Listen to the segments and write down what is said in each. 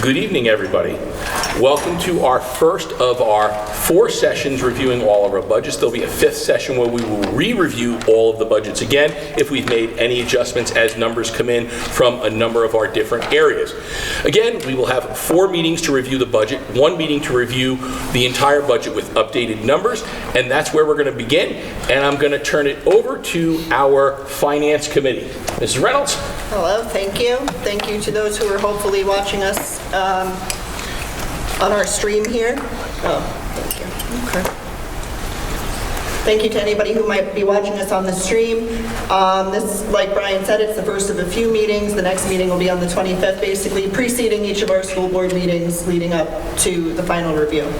Good evening, everybody. Welcome to our first of our 4 sessions reviewing all of our budgets. There'll be a 5th session where we will re-review all of the budgets again if we've made any adjustments as numbers come in from a number of our different areas. Again, we will have 4 meetings to review the budget, 1 meeting to review the entire budget with updated numbers, and that's where we're going to begin. And I'm going to turn it over to our Finance Committee. Mrs. Reynolds? Hello, thank you. Thank you to those who are hopefully watching us on our stream here. Oh, thank you. Okay. Thank you to anybody who might be watching us on the stream. This, like Brian said, it's the first of a few meetings. The next meeting will be on the 25th, basically preceding each of our school board meetings leading up to the final review.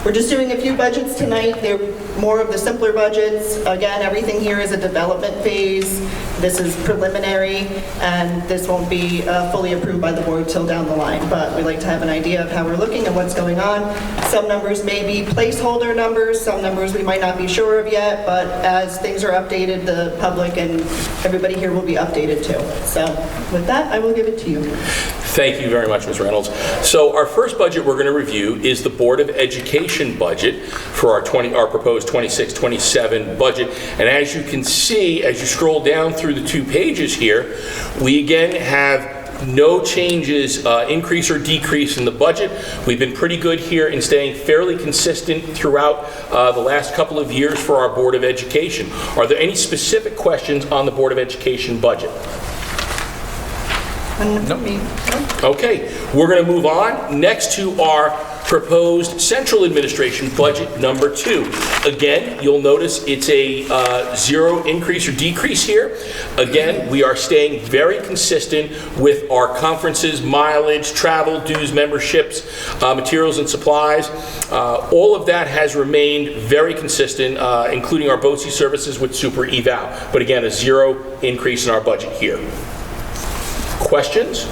We're just doing a few budgets tonight. They're more of the simpler budgets. Again, everything here is a development phase. This is preliminary, and this won't be fully approved by the board till down the line. But we like to have an idea of how we're looking and what's going on. Some numbers may be placeholder numbers. Some numbers we might not be sure of yet. But as things are updated, the public and everybody here will be updated too. So with that, I will give it to you. Thank you very much, Ms. Reynolds. So our first budget we're going to review is the Board of Education budget for our proposed 26-27 budget. And as you can see, as you scroll down through the 2 pages here, we again have no changes, increase or decrease in the budget. We've been pretty good here in staying fairly consistent throughout the last couple of years for our Board of Education. Are there any specific questions on the Board of Education budget? No. Okay, we're going to move on next to our proposed central administration budget number 2. Again, you'll notice it's a 0 increase or decrease here. Again, we are staying very consistent with our conferences, mileage, travel, dues, memberships, materials and supplies. All of that has remained very consistent, including our BOCES services with super eval. But again, a 0 increase in our budget here. Questions?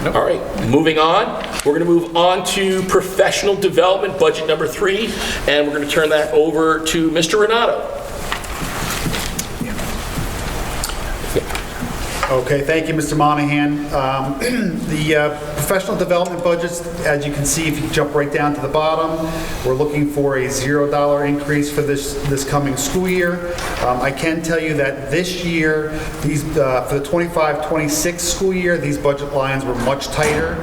No. All right, moving on. We're going to move on to professional development budget number 3, and we're going to turn that over to Mr. Renato. Okay, thank you, Mr. Monahan. The professional development budgets, as you can see, if you jump right down to the bottom, we're looking for a $0 increase for this coming school year. I can tell you that this year, these for the 25-26 school year, these budget lines were much tighter.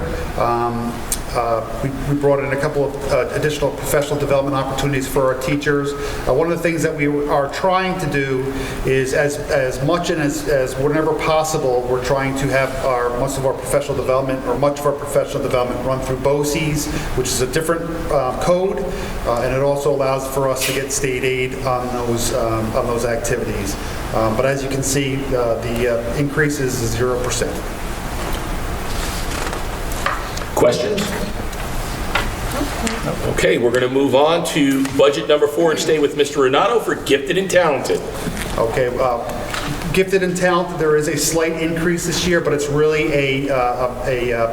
We brought in a couple of additional professional development opportunities for our teachers. One of the things that we are trying to do is, as much and as whenever possible, we're trying to have much of our professional development run through BOCES, which is a different code, and it also allows for us to get state aid on those activities. But as you can see, the increase is 0%. Questions? Okay, we're going to move on to budget number 4 and stay with Mr. Renato for gifted and talented. Okay, gifted and talented, there is a slight increase this year, but it's really a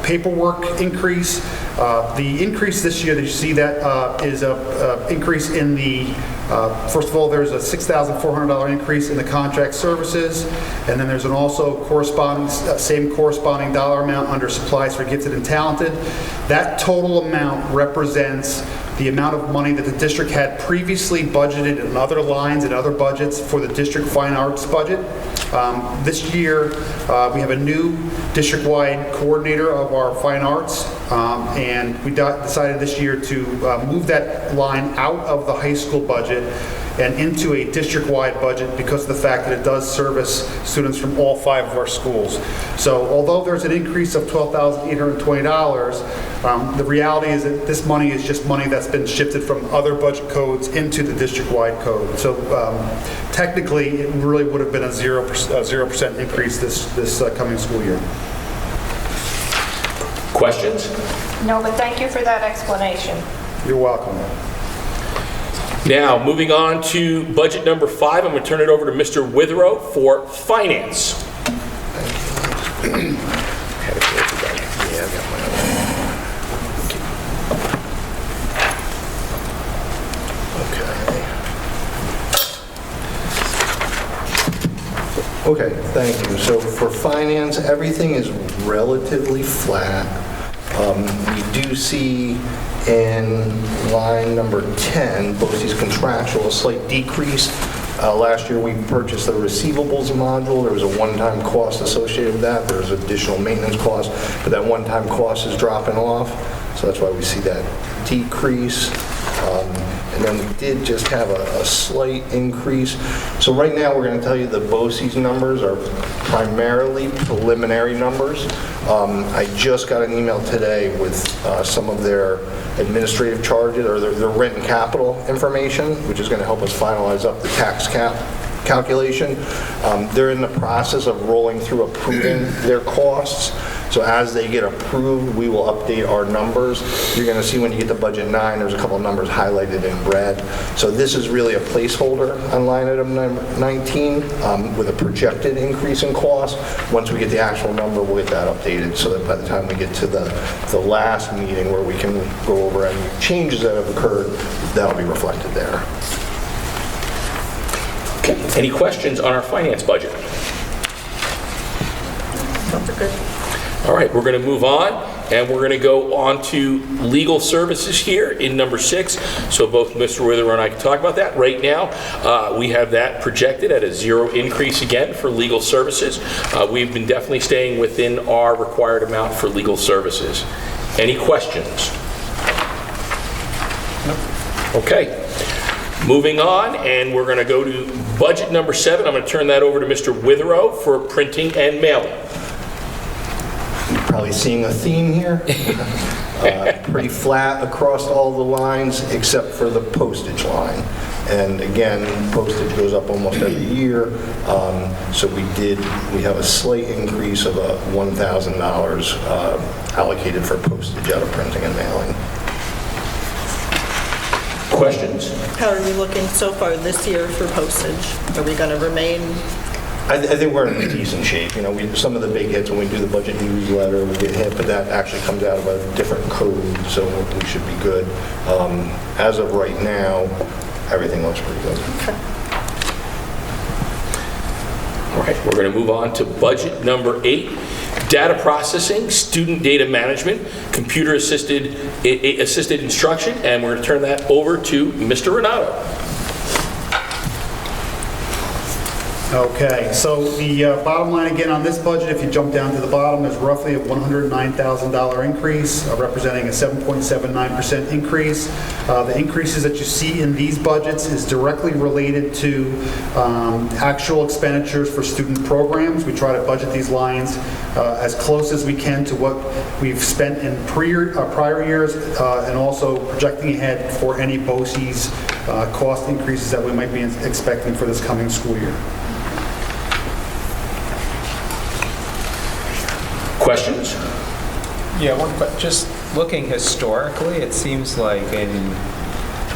paperwork increase. The increase this year that you see that is an increase in the first of all, there's a $6,400 increase in the contract services, and then there's an also same corresponding dollar amount under supplies for gifted and talented. That total amount represents the amount of money that the district had previously budgeted in other lines and other budgets for the district fine arts budget. This year, we have a new district-wide coordinator of our fine arts, and we decided this year to move that line out of the high school budget and into a district-wide budget because of the fact that it does service students from all 5 of our schools. So although there's an increase of $12,820, the reality is that this money is just money that's been shifted from other budget codes into the district-wide code. So technically, it really would have been a 0% increase this coming school year. Questions? No, but thank you for that explanation. You're welcome. Now, moving on to budget number 5, I'm going to turn it over to Mr. Witherow for finance. Okay, thank you. So for finance, everything is relatively flat. We do see in line number 10, BOCES contractual, a slight decrease. Last year, we purchased the receivables module. There was a one-time cost associated with that. There's additional maintenance cost, but that one-time cost is dropping off. So that's why we see that decrease. And then we did just have a slight increase. So right now, we're going to tell you the BOCES numbers are primarily preliminary numbers. I just got an email today with some of their administrative charges or their rent and capital information, which is going to help us finalize up the tax cap calculation. They're in the process of rolling through approving their costs. So as they get approved, we will update our numbers. You're going to see when you get to budget 9, there's a couple of numbers highlighted in red. So this is really a placeholder on line item 19 with a projected increase in cost. Once we get the actual number, we'll get that updated so that by the time we get to the last meeting where we can go over any changes that have occurred, that'll be reflected there. Okay. Any questions on our finance budget? All right, we're going to move on, and we're going to go on to legal services here in number 6. So both Mr. Wither and I can talk about that. Right now, we have that projected at a 0 increase again for legal services. We've been definitely staying within our required amount for legal services. Any questions? No. Okay. Moving on, and we're going to go to budget number 7. I'm going to turn that over to Mr. Witherow for printing and mailing. Probably seeing a theme here. Pretty flat across all the lines except for the postage line. And again, postage goes up almost every year. So we have a slight increase of $1,000 allocated for postage out of printing and mailing. Questions? How are we looking so far this year for postage? Are we going to remain? I think we're in decent shape. You know, some of the big hits when we do the budget newsletter, we get hit, but that actually comes out of a different code, so we should be good. As of right now, everything looks pretty good. Okay. All right, we're going to move on to budget number 8, data processing, student data management, computer assisted instruction, and we're going to turn that over to Mr. Renato. Okay, so the bottom line again on this budget, if you jump down to the bottom, is roughly a $109,000 increase, representing a 7.79% increase. The increases that you see in these budgets is directly related to actual expenditures for student programs. We try to budget these lines as close as we can to what we've spent in prior years, and also projecting ahead for any BOCES cost increases that we might be expecting for this coming school year. Questions? Yeah, just looking historically, it seems like in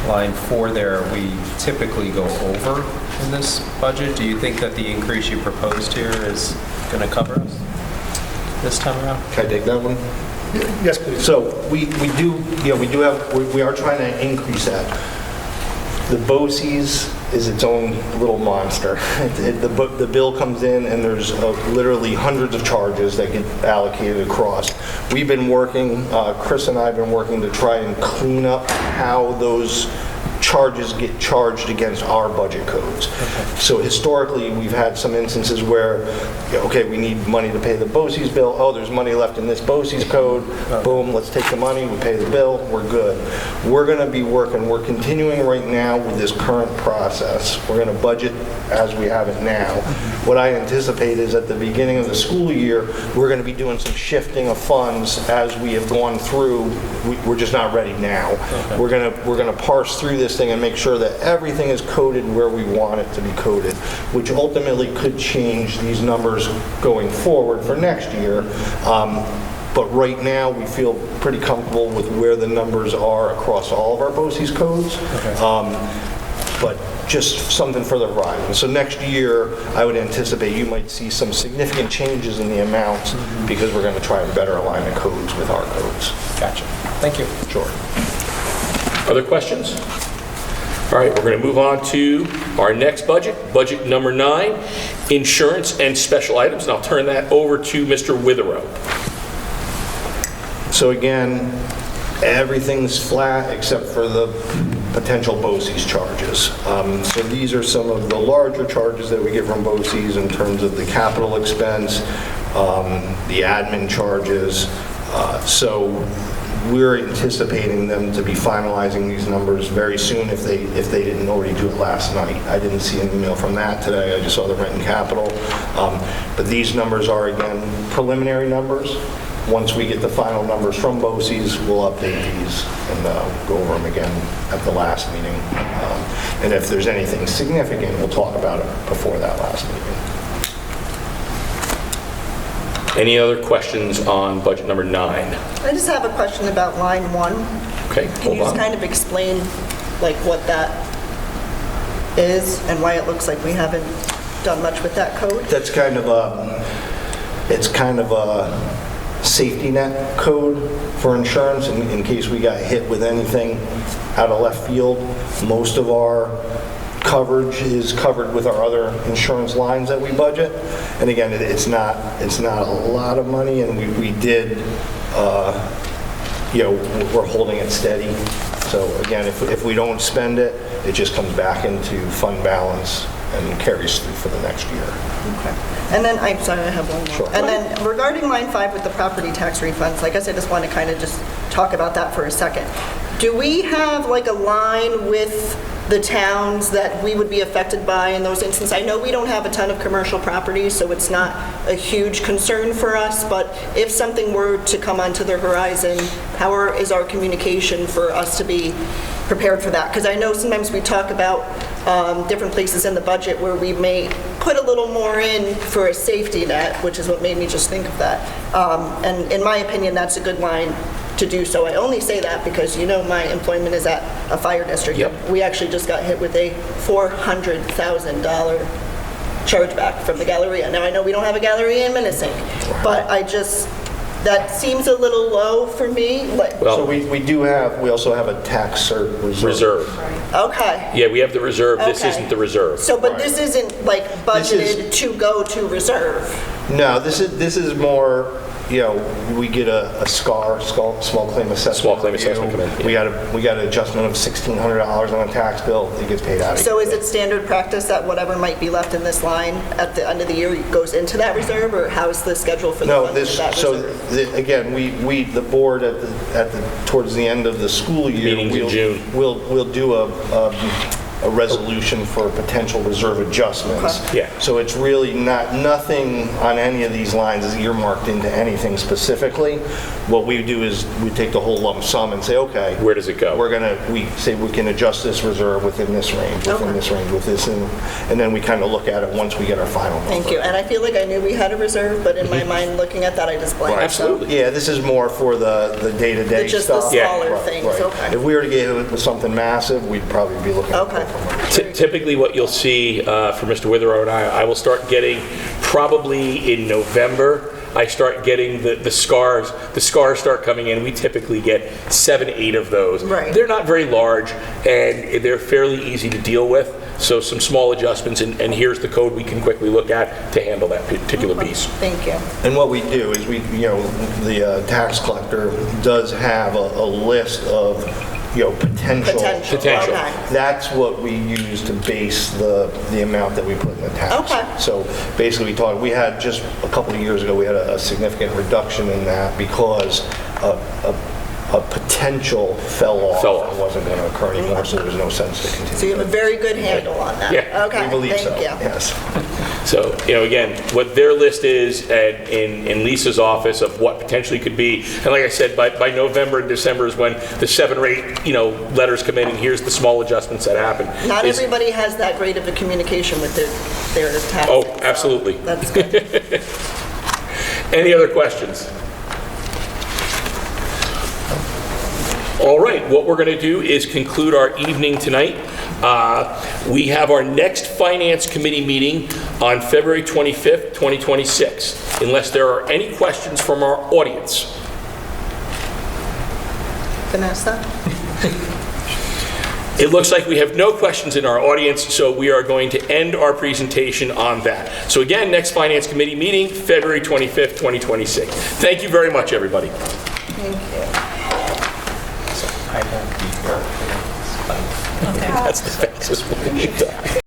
line 4 there, we typically go over in this budget. Do you think that the increase you proposed here is going to cover us this time around? Can I take that one? Yes, please. So we are trying to increase that. The BOCES is its own little monster. The bill comes in and there's literally hundreds of charges that get allocated across. We've been working, Chris and I have been working to try and clean up how those charges get charged against our budget codes. Okay. So historically, we've had some instances where, okay, we need money to pay the BOCES bill. Oh, there's money left in this BOCES code. Boom, let's take the money, we pay the bill, we're good. We're going to be we're continuing right now with this current process. We're going to budget as we have it now. What I anticipate is at the beginning of the school year, we're going to be doing some shifting of funds as we have gone through. We're just not ready now. Okay. We're going to parse through this thing and make sure that everything is coded where we want it to be coded, which ultimately could change these numbers going forward for next year. But right now, we feel pretty comfortable with where the numbers are across all of our BOCES codes. Okay. But just something for the horizon. So next year, I would anticipate you might see some significant changes in the amounts because we're going to try and better align the codes with our codes. Gotcha. Thank you. Sure. Other questions? All right, we're going to move on to our next budget, budget number 9, insurance and special items, and I'll turn that over to Mr. Witherow. So again, everything's flat except for the potential BOCES charges. So these are some of the larger charges that we get from BOCES in terms of the capital expense, the admin charges. So we're anticipating them to be finalizing these numbers very soon if they didn't already do it last night. I didn't see an email from that today. I just saw the rent and capital. But these numbers are, again, preliminary numbers. Once we get the final numbers from BOCES, we'll update these and go over them again at the last meeting. And if there's anything significant, we'll talk about it before that last meeting. Any other questions on budget number 9? I just have a question about line 1. Okay, Can hold you just on. kind of explain, like, what that is and why it looks like we haven't done much with that code? That's kind of it's kind of a safety net code for insurance in case we got hit with anything out of left field. Most of our coverage is covered with our other insurance lines that we budget. And again, it's not a lot of money, and we did, we're holding it steady. So again, if we don't spend it, it just comes back into fund balance and carries through for the next year. Okay. And then, I'm sorry, I have one more. Sure. And then regarding line 5 with the property tax refunds, I guess I just want to kind of just talk about that for a second. Do we have like a line with the towns that we would be affected by in those instances? I know we don't have a ton of commercial properties, so it's not a huge concern for us, but if something were to come onto the horizon, how is our communication for us to be prepared for that? Because I know sometimes we talk about different places in the budget where we may put a little more in for a safety net, which is what made me just think of that. And in my opinion, that's a good line to do so. I only say that because, my employment is at a fire district. Yep. We actually just got hit with a $400,000 chargeback from the Galleria. Now, I know we don't have a Galleria in Minnesink, but that seems a little low for me. So we also have a tax cert Reserve. Okay. Yeah, we have the reserve. This Okay. isn't the reserve. So, but this isn't like budgeted to go to reserve? No, this is more, we get a SCAR, small claim assessment. Small claim assessment review. come in, yeah. We got an adjustment of $1,600 on a tax bill. It gets paid out. So is it standard practice that whatever might be left in this line at the end of the year goes into that reserve, or how's the schedule for the No, funds of that reserve? again, the board towards the end of the school year. Meetings in June. We'll do a resolution for potential reserve adjustments. Okay. Yeah. So it's really nothing on any of these lines is earmarked into anything specifically. What we do is we take the whole lump sum and say, okay. Where does it go? We say we can adjust this reserve within this range, Okay. with this, and then we kind of look at it once we get our final number. Thank you. And I feel like I knew we had a reserve, but in my mind, looking at that, I just blanked. Absolutely. Yeah, this is more for the day-to-day Just the stuff. smaller Right, things, right. okay. If we were to get hit with something massive, we'd probably be looking at Okay. Typically, what you'll see for Mr. Witherow and I will start getting probably in November. I start getting the scars. The scars start coming in. We typically get 7, 8 of those. Right. They're not very large, and they're fairly easy to deal with. So some small adjustments, and here's the code we can quickly look at to handle that particular piece. Thank you. And what we do is the tax collector does have a list of, potential. Potential. Okay. That's what we use to base the amount that we put in the tax. Okay. So basically, we had just a couple of years ago, we had a significant reduction in that because a potential fell off. It wasn't going to occur anymore, so there's no sense to continue. So you have a very good handle on that. Yeah, Okay, We believe so, thank you. yes. So, again, what their list is in Lisa's office of what potentially could be, and like I said, by November and December is when the 7 or 8, letters come in, and here's the small adjustments that happen. Not Is- everybody has that great of a communication with their tax. Oh, absolutely. That's good. Any other questions? All right, what we're going to do is conclude our evening tonight. We have our next Finance Committee meeting on February 25th, 2026, unless there are any questions from our audience. Vanessa? It looks like we have no questions in our audience, so we are going to end our presentation on that. So again, next Finance Committee meeting, February 25th, 2026. Thank you very much, everybody. I won't be here for this, but- That's the fastest one we've done.